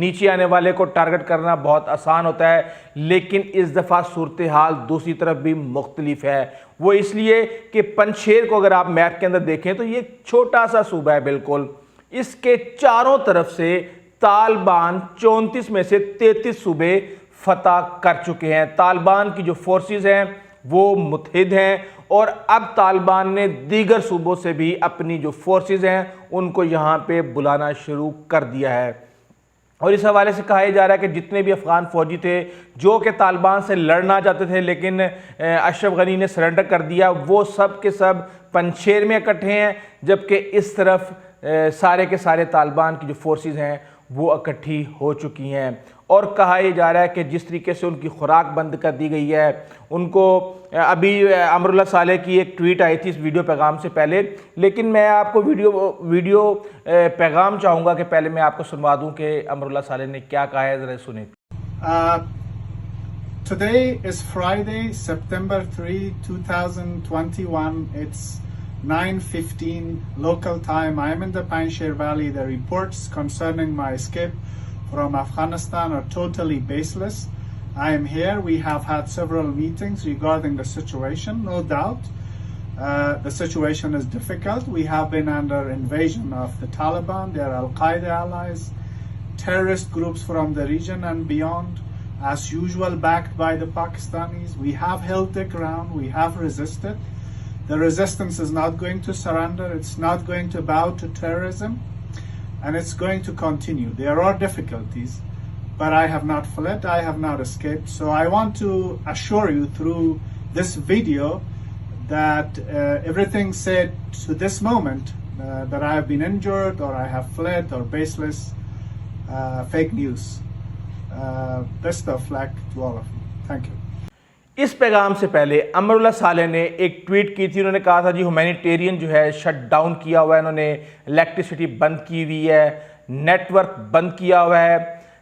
نیچے آنے والے کو ٹارگٹ کرنا بہت آسان ہوتا ہے، لیکن اس دفعہ صورتحال دوسری طرف بھی مختلف ہے۔ وہ اس لیے کہ پنجشیر کو اگر آپ میپ کے اندر دیکھیں تو یہ چھوٹا سا صوبہ ہے بالکل، اس کے چاروں طرف سے طالبان 34 میں سے 33 صوبے فتح کر چکے ہیں۔ طالبان کی جو فورسز ہیں وہ متحد ہیں، اور اب طالبان نے دیگر صوبوں سے بھی اپنی جو فورسز ہیں ان کو یہاں پہ بلانا شروع کر دیا ہے۔ اور اس حوالے سے کہا جا رہا ہے کہ جتنے بھی افغان فوجی تھے جو کہ طالبان سے لڑنا چاہتے تھے لیکن اشرف غنی نے سرنڈر کر دیا، وہ سب کے سب پنجشیر میں اکٹھے ہیں، جبکہ اس طرف سارے کے سارے طالبان کی جو فورسز ہیں وہ اکٹھی ہو چکی ہیں۔ اور کہا یہ جا رہا ہے کہ جس طریقے سے ان کی خوراک بند کر دی گئی ہے، ان کو ابھی امراللہ صالح کی ایک ٹویٹ آئی تھی اس ویڈیو پیغام سے پہلے، لیکن میں آپ کو ویڈیو پیغام چاہوں گا کہ پہلے میں آپ کو سنوا دوں کہ امراللہ صالح نے کیا کہا ہے، ذرا سنیں۔ Today is Friday, September 3, 2021. It's 9:15 local time. I am in the Panjshir Valley. The reports concerning my escape from Afghanistan are totally baseless. I am here. We have had several meetings regarding the situation. No doubt, the situation is difficult. We have been under invasion of the Taliban, their Al-Qaeda allies, terrorist groups from the region and beyond. As usual, backed by the Pakistanis. We have held the ground. We have resisted. The resistance is not going to surrender. It's not going to bow to terrorism. And it's going to continue. There are difficulties, but I have not fled. I have not escaped. So I want to assure you through this video that everything said to this moment, that I have been injured or I have fled or baseless, fake news. Best of luck to all of you. Thank you. اس پیغام سے پہلے امراللہ صالح نے ایک tweet کی تھی، انہوں نے کہا تھا جی ہیومینیٹیرین جو ہے شٹ ڈاؤن کیا ہوا ہے، انہوں نے الیکٹریسٹی بند کی ہوئی ہے، نیٹ ورک بند کیا ہوا ہے،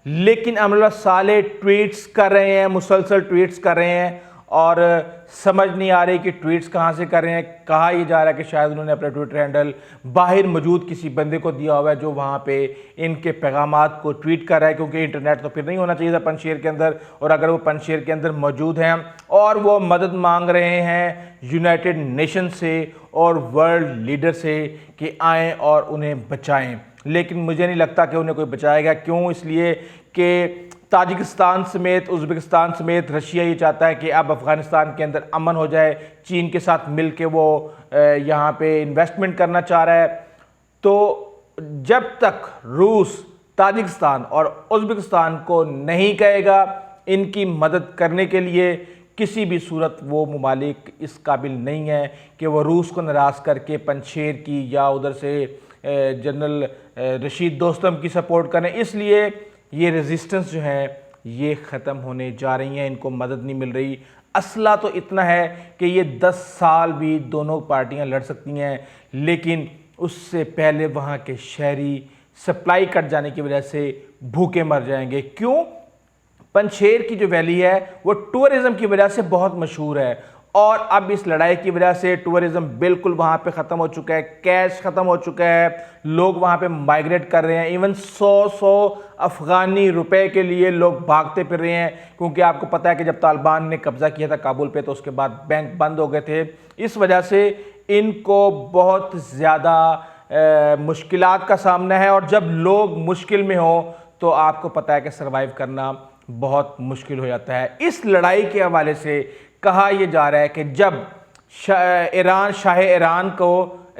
لیکن امراللہ صالح ٹویٹس کر رہے ہیں، مسلسل ٹویٹس کر رہے ہیں، اور سمجھ نہیں آ رہی کہ ٹویٹس کہاں سے کر رہے ہیں۔ کہا یہ جا رہا ہے کہ شاید انہوں نے اپنا ٹویٹر ہینڈل باہر موجود کسی بندے کو دیا ہوا ہے جو وہاں پہ ان کے پیغامات کو ٹویٹ کر رہا ہے، کیونکہ انٹرنیٹ تو پھر نہیں ہونا چاہیے تھا پنجشیر کے اندر، اور اگر وہ پنجشیر کے اندر موجود ہیں اور وہ مدد مانگ رہے ہیں یونائٹڈ نیشن سے اور ورلڈ لیڈر سے کہ آئیں اور انہیں بچائیں، لیکن مجھے نہیں لگتا کہ انہیں کوئی بچائے گا۔ کیوں؟ اس لیے کہ تاجکستان سمیت ازبکستان سمیت رشیا یہ چاہتا ہے کہ اب افغانستان کے اندر امن ہو جائے، چین کے ساتھ مل کے وہ یہاں پہ انویسٹمنٹ کرنا چاہ رہا ہے۔ تو جب تک روس تاجکستان اور ازبکستان کو نہیں کہے گا ان کی مدد کرنے کے لیے، کسی بھی صورت وہ ممالک اس قابل نہیں ہیں کہ وہ روس کو ناراض کر کے پنجشیر کی یا ادھر سے جنرل رشید دوستم کی سپورٹ کریں۔ اس لیے یہ ریزسٹنس جو ہے یہ ختم ہونے جا رہی ہیں، ان کو مدد نہیں مل رہی۔ اسلحہ تو اتنا ہے کہ یہ 10 سال بھی دونوں پارٹیاں لڑ سکتی ہیں، لیکن اس سے پہلے وہاں کے شہری سپلائی کٹ جانے کی وجہ سے بھوکے مر جائیں گے۔ کیوں؟ پنجشیر کی جو ویلی ہے وہ ٹورزم کی وجہ سے بہت مشہور ہے، اور اب اس لڑائی کی وجہ سے ٹورزم بالکل وہاں پہ ختم ہو چکا ہے، کیش ختم ہو چکا ہے، لوگ وہاں پہ مائگریٹ کر رہے ہیں، ایون 100 افغانی روپے کے لیے لوگ بھاگتے پھر رہے ہیں، کیونکہ آپ کو پتہ ہے کہ جب طالبان نے قبضہ کیا تھا کابل پہ تو اس کے بعد بینک بند ہو گئے تھے، اس وجہ سے ان کو بہت زیادہ مشکلات کا سامنا ہے، اور جب لوگ مشکل میں ہوں تو آپ کو پتہ ہے کہ سروائیو کرنا بہت مشکل ہو جاتا ہے۔ اس لڑائی کے حوالے سے کہا یہ جا رہا ہے کہ جب شاہ ایران کو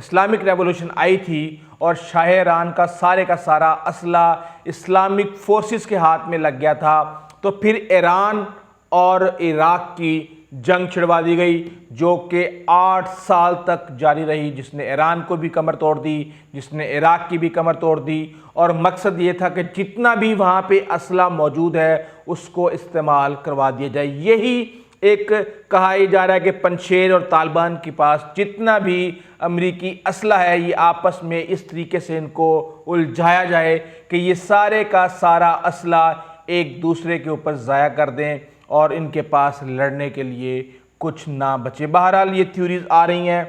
اسلامک ریولوشن آئی تھی اور شاہ ایران کا سارا اسلحہ اسلامک فورسز کے ہاتھ میں لگ گیا تھا، تو پھر ایران اور عراق کی جنگ چھڑوا دی گئی جو کہ 8 سال تک جاری رہی، جس نے ایران کو بھی کمر توڑ دی، جس نے عراق کی بھی کمر توڑ دی، اور مقصد یہ تھا کہ جتنا بھی وہاں پہ اسلحہ موجود ہے اس کو استعمال کروا دیا جائے۔ یہی ایک کہا یہ جا رہا ہے کہ پنجشیر اور طالبان کے پاس جتنا بھی امریکی اسلحہ ہے یہ آپس میں اس طریقے سے ان کو الجھایا جائے کہ یہ سارے کا سارا اسلحہ ایک دوسرے کے اوپر ضائع کر دیں اور ان کے پاس لڑنے کے لیے کچھ نہ بچے۔ بہرحال یہ تھیوریز آ رہی ہیں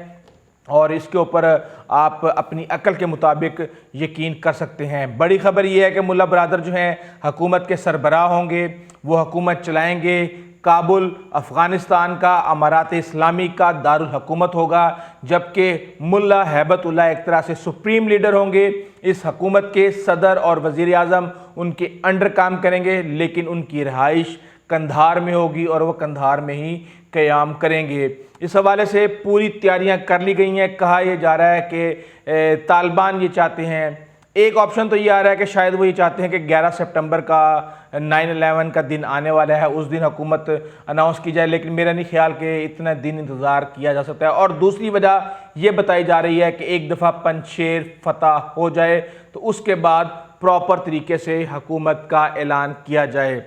اور اس کے اوپر آپ اپنی عقل کے مطابق یقین کر سکتے ہیں۔ بڑی خبر یہ ہے کہ ملا برادر جو ہیں حکومت کے سربراہ ہوں گے، وہ حکومت چلائیں گے۔ کابل افغانستان کا امارات اسلامی کا دارالحکومت ہوگا، جبکہ ملا ہیبت اللہ ایک طرح سے سپریم لیڈر ہوں گے۔ اس حکومت کے صدر اور وزیر اعظم ان کے انڈر کام کریں گے، لیکن ان کی رہائش قندھار میں ہوگی اور وہ قندھار میں ہی قیام کریں گے۔ اس حوالے سے پوری تیاریاں کر لی گئی ہیں۔ کہا یہ جا رہا ہے کہ طالبان یہ چاہتے ہیں، ایک آپشن تو یہ آ رہا ہے کہ شاید وہ یہ چاہتے ہیں کہ 11 سپٹمبر کا 9/11 کا دن آنے والا ہے، اس دن حکومت اناؤنس کی جائے، لیکن میرا نہیں خیال کہ اتنا دن انتظار کیا جا سکتا ہے۔ اور دوسری وجہ یہ بتائی جا رہی ہے کہ ایک دفعہ پنجشیر فتح ہو جائے تو اس کے بعد پراپر طریقے سے حکومت کا اعلان کیا جائے۔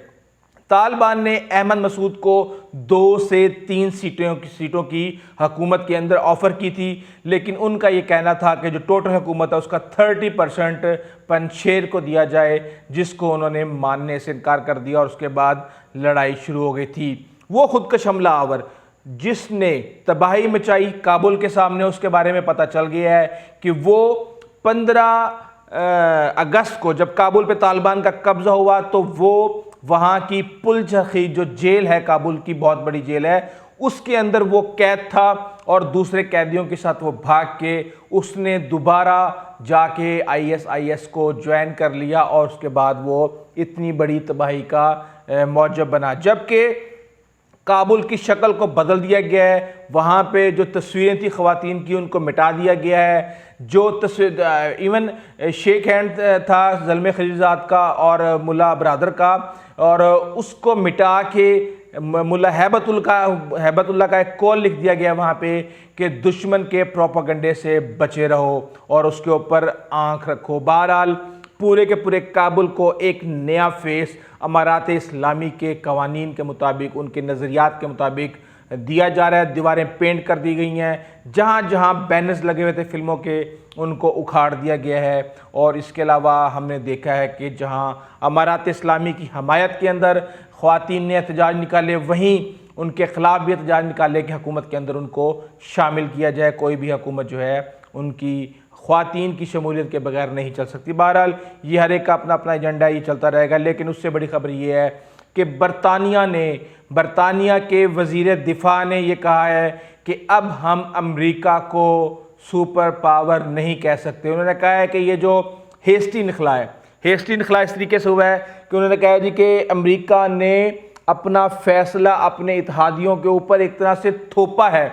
طالبان نے احمد مسعود کو 2 سے 3 سیٹوں کی حکومت کے اندر آفر کی تھی، لیکن ان کا یہ کہنا تھا کہ جو ٹوٹل حکومت ہے اس کا 30% پنجشیر کو دیا جائے، جس کو انہوں نے ماننے سے انکار کر دیا اور اس کے بعد لڑائی شروع ہو گئی تھی۔ وہ خودکش حملہ آور جس نے تباہی مچائی کابل کے سامنے، اس کے بارے میں پتہ چل گیا ہے کہ وہ 15 اگست کو جب کابل پہ طالبان کا قبضہ ہوا تو وہ وہاں کی پل چرخی جو جیل ہے، کابل کی بہت بڑی جیل ہے، اس کے اندر وہ قید تھا اور دوسرے قیدیوں کے ساتھ وہ بھاگ کے اس نے دوبارہ جا کے ISIS کو جوائن کر لیا اور اس کے بعد وہ اتنی بڑی تباہی کا موجب بنا۔ جبکہ کابل کی شکل کو بدل دیا گیا ہے، وہاں پہ جو تصویریں تھی خواتین کی ان کو مٹا دیا گیا ہے، جو ایون شیک ہینڈ تھا زلمے خلیلزاد کا اور ملا برادر کا، اور اس کو مٹا کے ملا ہیبت اللہ کا ایک کال لکھ دیا گیا وہاں پہ کہ دشمن کے پروپیگنڈے سے بچے رہو اور اس کے اوپر آنکھ رکھو۔ بہرحال پورے کے پورے کابل کو ایک نیا فیس امارات اسلامی کے قوانین کے مطابق، ان کے نظریات کے مطابق دیا جا رہا ہے۔ دیواریں پینٹ کر دی گئی ہیں، جہاں جہاں بینرز لگے ہوئے تھے فلموں کے ان کو اکھاڑ دیا گیا ہے، اور اس کے علاوہ ہم نے دیکھا ہے کہ جہاں امارات اسلامی کی حمایت کے اندر خواتین نے احتجاج نکالے، وہیں ان کے خلاف بھی احتجاج نکالے کہ حکومت کے اندر ان کو شامل کیا جائے۔ کوئی بھی حکومت جو ہے ان کی خواتین کی شمولیت کے بغیر نہیں چل سکتی۔ بہرحال یہ ہر ایک کا اپنا اپنا ایجنڈا ہی چلتا رہے گا، لیکن اس سے بڑی خبر یہ ہے کہ برطانیہ کے وزیر دفاع نے یہ کہا ہے کہ اب ہم امریکہ کو سپر پاور نہیں کہہ سکتے۔ انہوں نے کہا ہے کہ یہ جو ہیسٹی نخلا اس طریقے سے ہوا ہے کہ انہوں نے کہا جی کہ امریکہ نے اپنا فیصلہ اپنے اتحادیوں کے اوپر ایک طرح سے تھوپا ہے،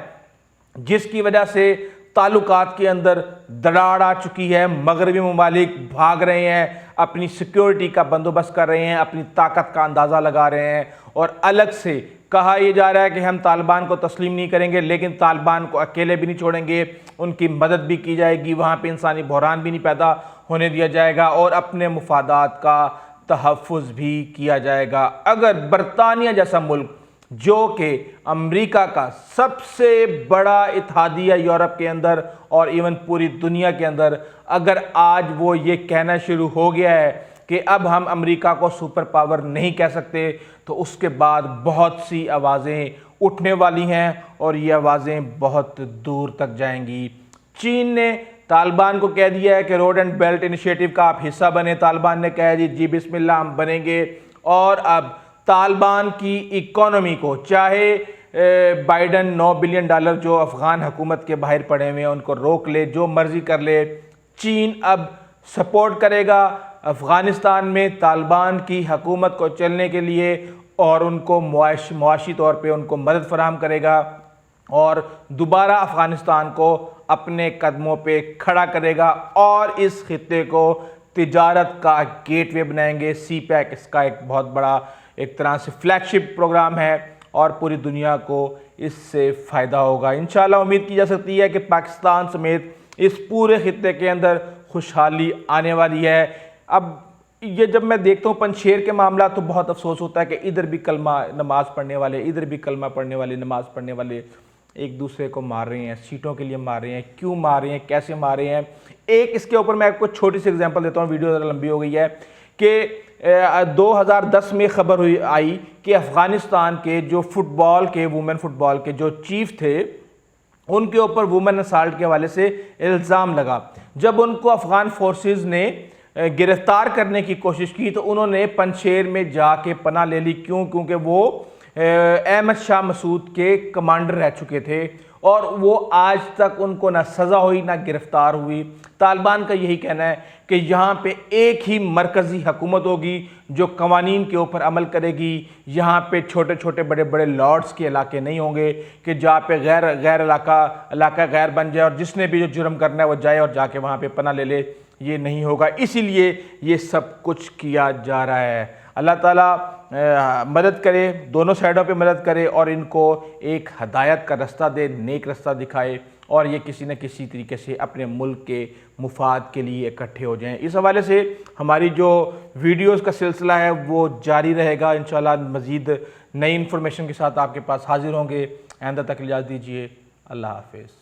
جس کی وجہ سے تعلقات کے اندر دراڑ آ چکی ہے۔ مغربی ممالک بھاگ رہے ہیں، اپنی سیکیورٹی کا بندوبست کر رہے ہیں، اپنی طاقت کا اندازہ لگا رہے ہیں، اور الگ سے کہا یہ جا رہا ہے کہ ہم طالبان کو تسلیم نہیں کریں گے، لیکن طالبان کو اکیلے بھی نہیں چھوڑیں گے، ان کی مدد بھی کی جائے گی، وہاں پہ انسانی بحران بھی نہیں پیدا ہونے دیا جائے گا، اور اپنے مفادات کا تحفظ بھی کیا جائے گا۔ اگر برطانیہ جیسا ملک جو کہ امریکہ کا سب سے بڑا اتحادی ہے یورپ کے اندر اور ایون پوری دنیا کے اندر، اگر آج وہ یہ کہنا شروع ہو گیا ہے کہ اب ہم امریکہ کو سپر پاور نہیں کہہ سکتے، تو اس کے بعد بہت سی آوازیں اٹھنے والی ہیں اور یہ آوازیں بہت دور تک جائیں گی۔ چین نے طالبان کو کہہ دیا ہے کہ روڈ اینڈ بیلٹ انیشیٹو کا آپ حصہ بنیں۔ طالبان نے کہا جی بسم اللہ ہم بنیں گے، اور اب طالبان کی اکانومی کو، چاہے بائیڈن $9 بلین جو افغان حکومت کے باہر پڑے ہوئے ہیں ان کو روک لے، جو مرضی کر لے، چین اب سپورٹ کرے گا افغانستان میں طالبان کی حکومت کو چلنے کے لیے، اور ان کو معاشی طور پہ ان کو مدد فراہم کرے گا، اور دوبارہ افغانستان کو اپنے قدموں پہ کھڑا کرے گا، اور اس خطے کو تجارت کا گیٹ وے بنائیں گے۔ سی پیک اس کا ایک بہت بڑا ایک طرح سے فلیگ شپ پروگرام ہے، اور پوری دنیا کو اس سے فائدہ ہوگا۔ انشاءاللہ امید کی جا سکتی ہے کہ پاکستان سمیت اس پورے خطے کے اندر خوشحالی آنے والی ہے۔ اب یہ جب میں دیکھتا ہوں پنجشیر کے معاملہ تو بہت افسوس ہوتا ہے کہ ادھر بھی کلمہ نماز پڑھنے والے، ادھر بھی کلمہ پڑھنے والے، نماز پڑھنے والے ایک دوسرے کو مار رہے ہیں، سیٹوں کے لیے مار رہے ہیں۔ کیوں مار رہے ہیں، کیسے مار رہے ہیں؟ ایک اس کے اوپر میں آپ کو چھوٹی سی اگزامپل دیتا ہوں، ویڈیو ذرا لمبی ہو گئی ہے، کہ 2010 میں خبر آئی کہ افغانستان کے جو وومن فٹ بال کے جو چیف تھے، ان کے اوپر وومن اسالٹ کے حوالے سے الزام لگا۔ جب ان کو افغان فورسز نے گرفتار کرنے کی کوشش کی تو انہوں نے پنجشیر میں جا کے پناہ لے لی، کیونکہ وہ احمد شاہ مسعود کے کمانڈر رہ چکے تھے، اور وہ آج تک ان کو نہ سزا ہوئی نہ گرفتار ہوئی۔ طالبان کا یہی کہنا ہے کہ یہاں پہ ایک ہی مرکزی حکومت ہوگی جو قوانین کے اوپر عمل کرے گی، یہاں پہ چھوٹے چھوٹے بڑے بڑے لارڈز کے علاقے نہیں ہوں گے کہ جہاں پہ غیر علاقہ غیر بن جائے اور جس نے بھی جو جرم کرنا ہے وہ جائے اور جا کے وہاں پہ پناہ لے لے، یہ نہیں ہوگا۔ اسی لیے یہ سب کچھ کیا جا رہا ہے۔ اللہ تعالیٰ مدد کرے، دونوں سائڈوں پہ مدد کرے اور ان کو ایک ہدایت کا رستہ دے، نیک رستہ دکھائے، اور یہ کسی نہ کسی طریقے سے اپنے ملک کے مفاد کے لیے اکٹھے ہو جائیں۔ اس حوالے سے ہماری جو ویڈیوز کا سلسلہ ہے وہ جاری رہے گا، انشاءاللہ مزید نئی انفارمیشن کے ساتھ آپ کے پاس حاضر ہوں گے۔ آئندہ تک اجازت دیجیے، اللہ حافظ۔